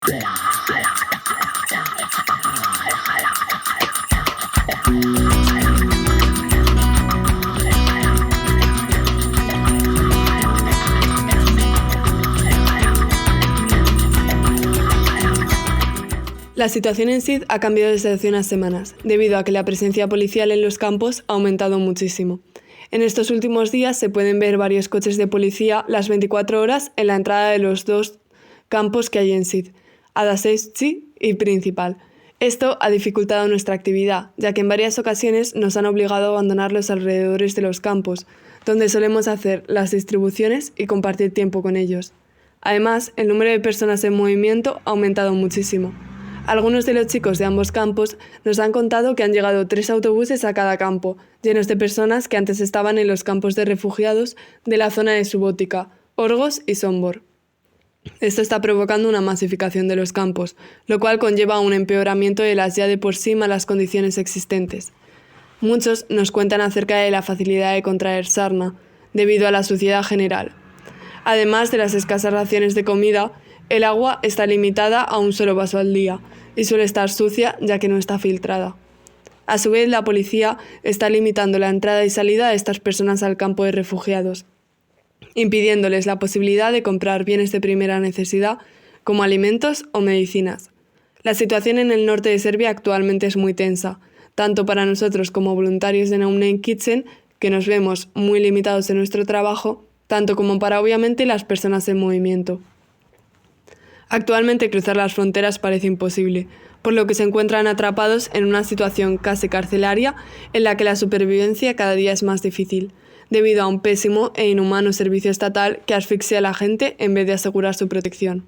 La situación en Sid ha cambiado desde hace unas semanas, debido a que la presencia policial en los campos ha aumentado muchísimo. En estos últimos días se pueden ver varios coches de policía las 24 horas en la entrada de los dos campos que hay en Sid, Adasehchi y Principal. Esto ha dificultado nuestra actividad, ya que en varias ocasiones nos han obligado a abandonar los alrededores de los campos, donde solemos hacer las distribuciones y compartir tiempo con ellos. Además, el número de personas en movimiento ha aumentado muchísimo. Algunos de los chicos de ambos campos nos han contado que han llegado 3 autobuses a cada campo, llenos de personas que antes estaban en los campos de refugiados de la zona de Subotica, Orgos y Sombor. Esto está provocando una masificación de los campos, lo cual conlleva a un empeoramiento de las ya de por sí malas condiciones existentes. Muchos nos cuentan acerca de la facilidad de contraer sarna, debido a la suciedad general. Además de las escasas raciones de comida, el agua está limitada a un solo vaso al día y suele estar sucia ya que no está filtrada. A su vez, la policía está limitando la entrada y salida de estas personas al campo de refugiados, impidiéndoles la posibilidad de comprar bienes de primera necesidad como alimentos o medicinas. La situación en el norte de Serbia actualmente es muy tensa, tanto para nosotros como voluntarios de No Name Kitchen, que nos vemos muy limitados en nuestro trabajo, tanto como para obviamente las personas en movimiento. Actualmente cruzar las fronteras parece imposible, por lo que se encuentran atrapados en una situación casi carcelaria en la que la supervivencia cada día es más difícil, debido a un pésimo e inhumano servicio estatal que asfixia a la gente en vez de asegurar su protección.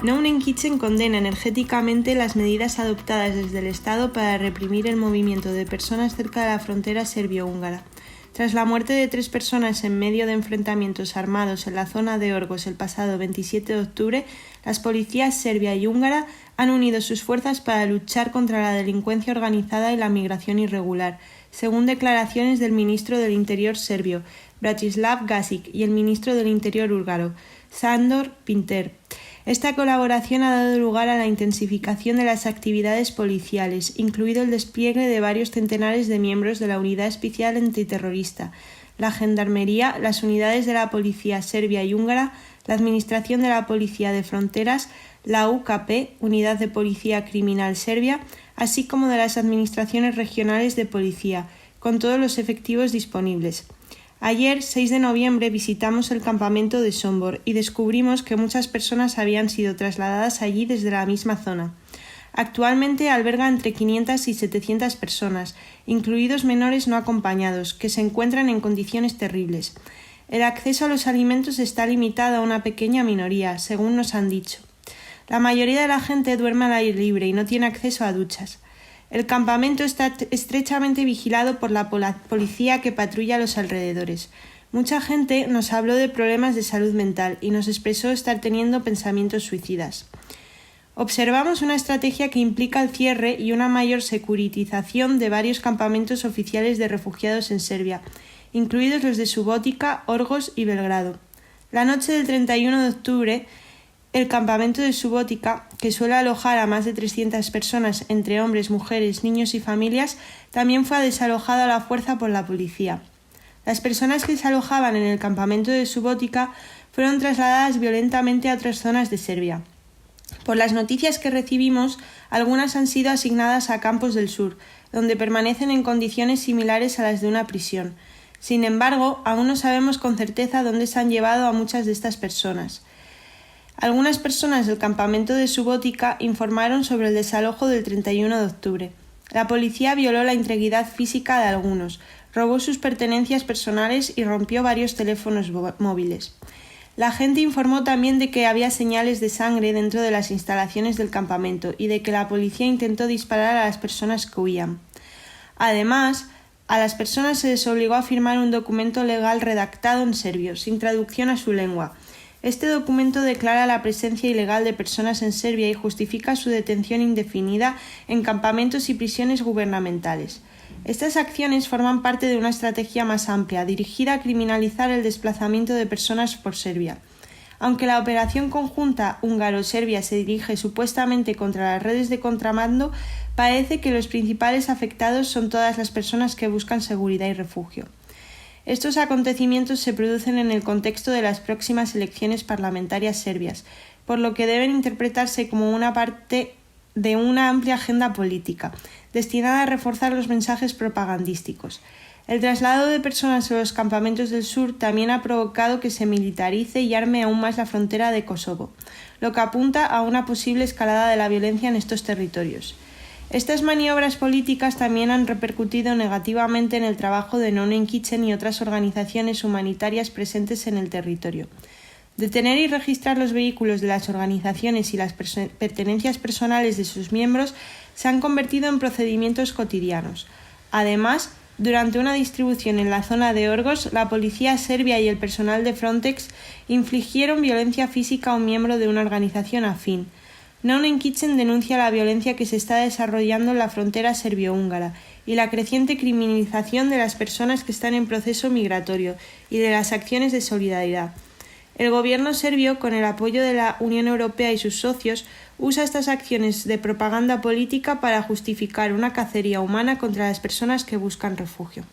No Name Kitchen condena energéticamente las medidas adoptadas desde el Estado para reprimir el movimiento de personas cerca de la frontera serbio-húngara. Tras la muerte de 3 personas en medio de enfrentamientos armados en la zona de Orgos el pasado 27 de octubre, las policías serbia y húngara han unido sus fuerzas para luchar contra la delincuencia organizada y la migración irregular, según declaraciones del ministro del Interior serbio, Bratislav Gašić, y el ministro del Interior húngaro, Sándor Pinter. Esta colaboración ha dado lugar a la intensificación de las actividades policiales, incluido el despliegue de varios centenares de miembros de la Unidad Especial Antiterrorista, la Gendarmería, las unidades de la Policía Serbia y Húngara, la Administración de la Policía de Fronteras, la UKP, Unidad de Policía Criminal Serbia, así como de las administraciones regionales de policía, con todos los efectivos disponibles. Ayer, 6 de noviembre, visitamos el campamento de Sombor y descubrimos que muchas personas habían sido trasladadas allí desde la misma zona. Actualmente alberga entre 500 y 700 personas, incluidos menores no acompañados, que se encuentran en condiciones terribles. El acceso a los alimentos está limitado a una pequeña minoría, según nos han dicho. La mayoría de la gente duerme al aire libre y no tiene acceso a duchas. El campamento está estrechamente vigilado por la policía que patrulla los alrededores. Mucha gente nos habló de problemas de salud mental y nos expresó estar teniendo pensamientos suicidas. Observamos una estrategia que implica el cierre y una mayor securitización de varios campamentos oficiales de refugiados en Serbia, incluidos los de Subotica, Orgos y Belgrado. La noche del 31 de octubre, el campamento de Subotica, que suele alojar a más de 300 personas entre hombres, mujeres, niños y familias, también fue desalojado a la fuerza por la policía. Las personas que se alojaban en el campamento de Subotica fueron trasladadas violentamente a otras zonas de Serbia. Por las noticias que recibimos, algunas han sido asignadas a campos del sur, donde permanecen en condiciones similares a las de una prisión. Sin embargo, aún no sabemos con certeza dónde se han llevado a muchas de estas personas. Algunas personas del campamento de Subotica informaron sobre el desalojo del 31 de octubre. La policía violó la integridad física de algunos, robó sus pertenencias personales y rompió varios teléfonos móviles. La gente informó también de que había señales de sangre dentro de las instalaciones del campamento y de que la policía intentó disparar a las personas que huían. Además, a las personas se les obligó a firmar un documento legal redactado en serbio, sin traducción a su lengua. Este documento declara la presencia ilegal de personas en Serbia y justifica su detención indefinida en campamentos y prisiones gubernamentales. Estas acciones forman parte de una estrategia más amplia, dirigida a criminalizar el desplazamiento de personas por Serbia. Aunque la operación conjunta húngaro-serbia se dirige supuestamente contra las redes de contrabando, parece que los principales afectados son todas las personas que buscan seguridad y refugio. Estos acontecimientos se producen en el contexto de las próximas elecciones parlamentarias serbias, por lo que deben interpretarse como una parte de una amplia agenda política, destinada a reforzar los mensajes propagandísticos. El traslado de personas a los campamentos del sur también ha provocado que se militarice y arme aún más la frontera de Kosovo, lo que apunta a una posible escalada de la violencia en estos territorios. Estas maniobras políticas también han repercutido negativamente en el trabajo de No Name Kitchen y otras organizaciones humanitarias presentes en el territorio. Detener y registrar los vehículos de las organizaciones y las pertenencias personales de sus miembros se han convertido en procedimientos cotidianos. Además, durante una distribución en la zona de Orgos, la policía serbia y el personal de Frontex infligieron violencia física a un miembro de una organización afín. No Name Kitchen denuncia la violencia que se está desarrollando en la frontera serbio-húngara y la creciente criminalización de las personas que están en proceso migratorio y de las acciones de solidaridad. El gobierno serbio, con el apoyo de la Unión Europea y sus socios, usa estas acciones de propaganda política para justificar una cacería humana contra las personas que buscan refugio.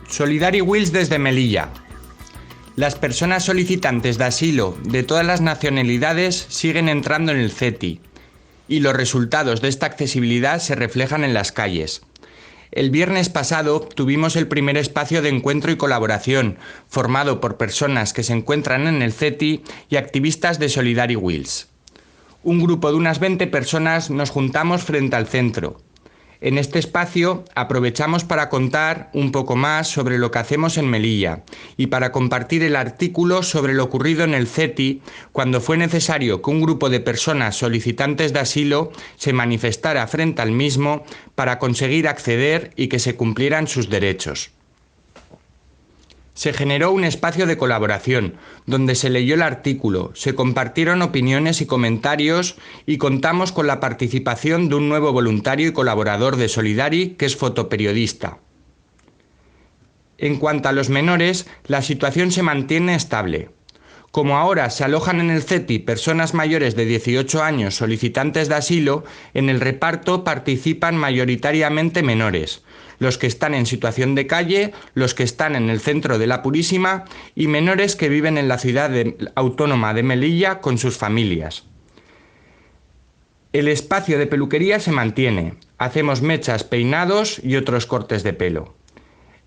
Solidary Wheels desde Melilla. Las personas solicitantes de asilo de todas las nacionalidades siguen entrando en el CETI y los resultados de esta accesibilidad se reflejan en las calles. El viernes pasado tuvimos el primer espacio de encuentro y colaboración, formado por personas que se encuentran en el CETI y activistas de Solidary Wheels. Un grupo de unas 20 personas nos juntamos frente al centro. En este espacio aprovechamos para contar un poco más sobre lo que hacemos en Melilla y para compartir el artículo sobre lo ocurrido en el CETI cuando fue necesario que un grupo de personas solicitantes de asilo se manifestara frente al mismo para conseguir acceder y que se cumplieran sus derechos. Se generó un espacio de colaboración, donde se leyó el artículo, se compartieron opiniones y comentarios y contamos con la participación de un nuevo voluntario y colaborador de Solidary, que es fotoperiodista. En cuanto a los menores, la situación se mantiene estable. Como ahora se alojan en el CETI personas mayores de 18 años solicitantes de asilo, en el reparto participan mayoritariamente menores, los que están en situación de calle, los que están en el centro de la Purísima y menores que viven en la ciudad autónoma de Melilla con sus familias. El espacio de peluquería se mantiene, hacemos mechas, peinados y otros cortes de pelo.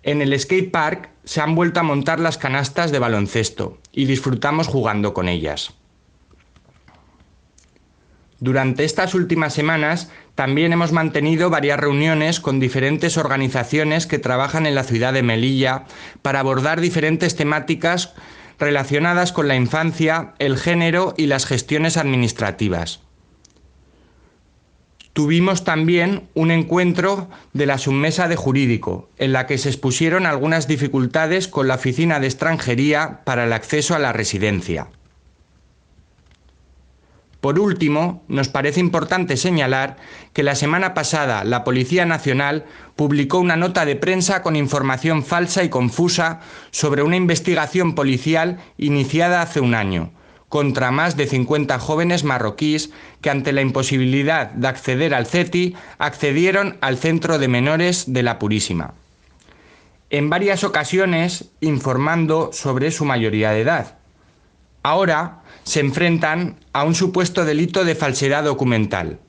En el skate park se han vuelto a montar las canastas de baloncesto y disfrutamos jugando con ellas. Durante estas últimas semanas también hemos mantenido varias reuniones con diferentes organizaciones que trabajan en la ciudad de Melilla para abordar diferentes temáticas relacionadas con la infancia, el género y las gestiones administrativas. Tuvimos también un encuentro de la submesa de jurídico, en la que se expusieron algunas dificultades con la Oficina de Extranjería para el acceso a la residencia. Por último, nos parece importante señalar que la semana pasada la Policía Nacional publicó una nota de prensa con información falsa y confusa sobre una investigación policial iniciada hace un año, contra más de 50 jóvenes marroquíes que ante la imposibilidad de acceder al CETI accedieron al centro de menores de la Purísima. En varias ocasiones informando sobre su mayoría de edad. Ahora se enfrentan a un supuesto delito de falsedad documental,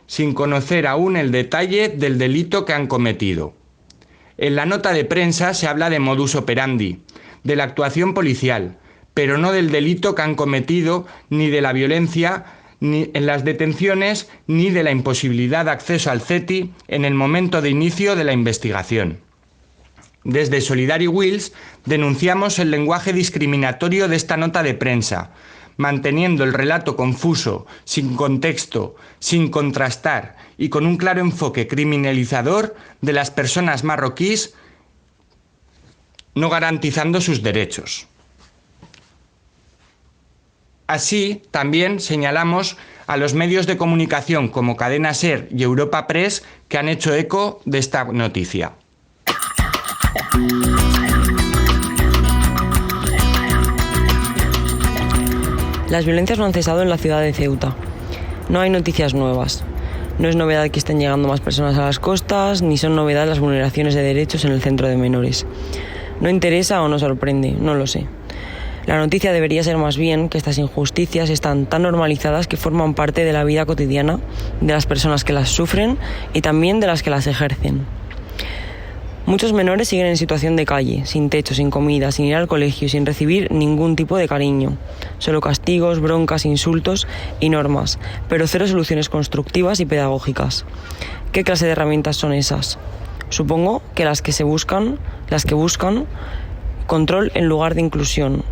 sin conocer aún el detalle del delito que han cometido. En la nota de prensa se habla de modus operandi, de la actuación policial, pero no del delito que han cometido, ni de la violencia ni en las detenciones, ni de la imposibilidad de acceso al CETI en el momento de inicio de la investigación. Desde Solidary Wheels denunciamos el lenguaje discriminatorio de esta nota de prensa, manteniendo el relato confuso, sin contexto, sin contrastar y con un claro enfoque criminalizador de las personas marroquíes, no garantizando sus derechos. Así, también señalamos a los medios de comunicación como Cadena SER y Europa Press que han hecho eco de esta noticia. Las violencias no han cesado en la ciudad de Ceuta. No hay noticias nuevas. No es novedad que estén llegando más personas a las costas, ni son novedad las vulneraciones de derechos en el centro de menores. No interesa o no sorprende, no lo sé. La noticia debería ser más bien que estas injusticias están tan normalizadas que forman parte de la vida cotidiana de las personas que las sufren y también de las que las ejercen. Muchos menores siguen en situación de calle, sin techo, sin comida, sin ir al colegio, sin recibir ningún tipo de cariño. Solo castigos, broncas, insultos y normas, pero cero soluciones constructivas y pedagógicas. ¿Qué clase de herramientas son esas? Supongo que las que buscan control en lugar de inclusión.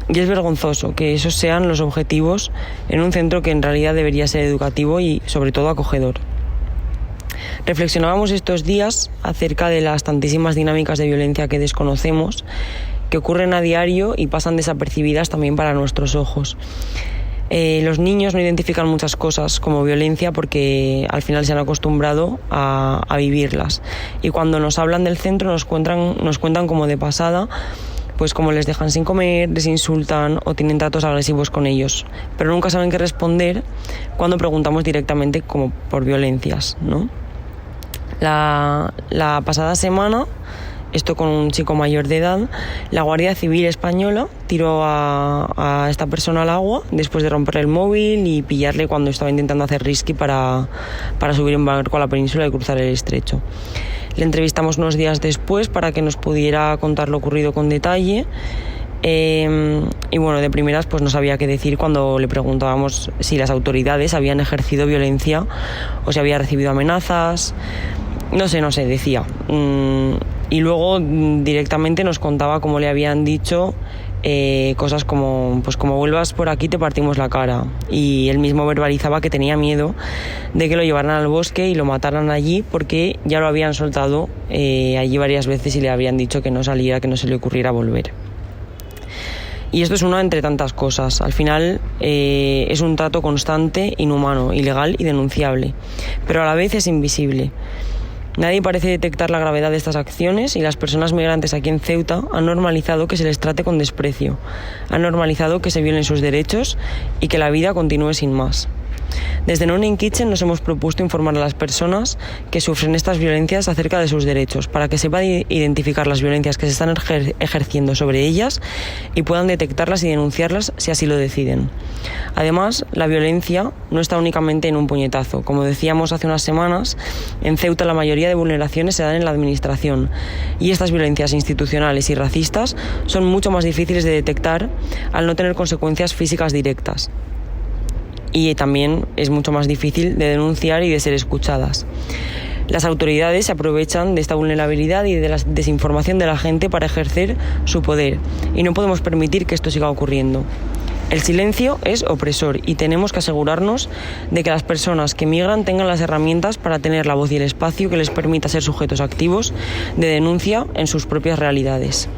Y es vergonzoso que esos sean los objetivos en un centro que en realidad debería ser educativo y sobre todo acogedor. Reflexionábamos estos días acerca de las tantísimas dinámicas de violencia que desconocemos, que ocurren a diario y pasan desapercibidas también para nuestros ojos. Los niños no identifican muchas cosas como violencia porque al final se han acostumbrado a vivirlas. Y cuando nos hablan del centro nos cuentan como de pasada, pues como les dejan sin comer, les insultan o tienen tratos agresivos con ellos. Pero nunca saben qué responder cuando preguntamos directamente como por violencias, ¿no? La pasada semana, esto con un chico mayor de edad, la Guardia Civil Española tiró a esta persona al agua después de romperle el móvil y pillarle cuando estaba intentando hacer risky para subir en barco a la península y cruzar el estrecho. Le entrevistamos unos días después para que nos pudiera contar lo ocurrido con detalle. Y bueno, de primeras pues no sabía qué decir cuando le preguntábamos si las autoridades habían ejercido violencia o si había recibido amenazas. No sé, decía. Y luego directamente nos contaba cómo le habían dicho cosas como, pues como vuelvas por aquí te partimos la cara. Y él mismo verbalizaba que tenía miedo de que lo llevaran al bosque y lo mataran allí porque ya lo habían soltado allí varias veces y le habían dicho que no saliera, que no se le ocurriera volver. Y esto es una entre tantas cosas. Al final es un trato constante, inhumano, ilegal y denunciable, pero a la vez es invisible. Nadie parece detectar la gravedad de estas acciones y las personas migrantes aquí en Ceuta han normalizado que se les trate con desprecio, han normalizado que se violen sus derechos y que la vida continúe sin más. Desde No Name Kitchen nos hemos propuesto informar a las personas que sufren estas violencias acerca de sus derechos, para que sepan identificar las violencias que se están ejerciendo sobre ellas y puedan detectarlas y denunciarlas si así lo deciden. Además, la violencia no está únicamente en un puñetazo. Como decíamos hace unas semanas, en Ceuta la mayoría de vulneraciones se dan en la administración y estas violencias institucionales y racistas son mucho más difíciles de detectar al no tener consecuencias físicas directas. Y también es mucho más difícil de denunciar y de ser escuchadas. Las autoridades se aprovechan de esta vulnerabilidad y de la desinformación de la gente para ejercer su poder, y no podemos permitir que esto siga ocurriendo. El silencio es opresor y tenemos que asegurarnos de que las personas que migran tengan las herramientas para tener la voz y el espacio que les permita ser sujetos activos de denuncia en sus propias realidades.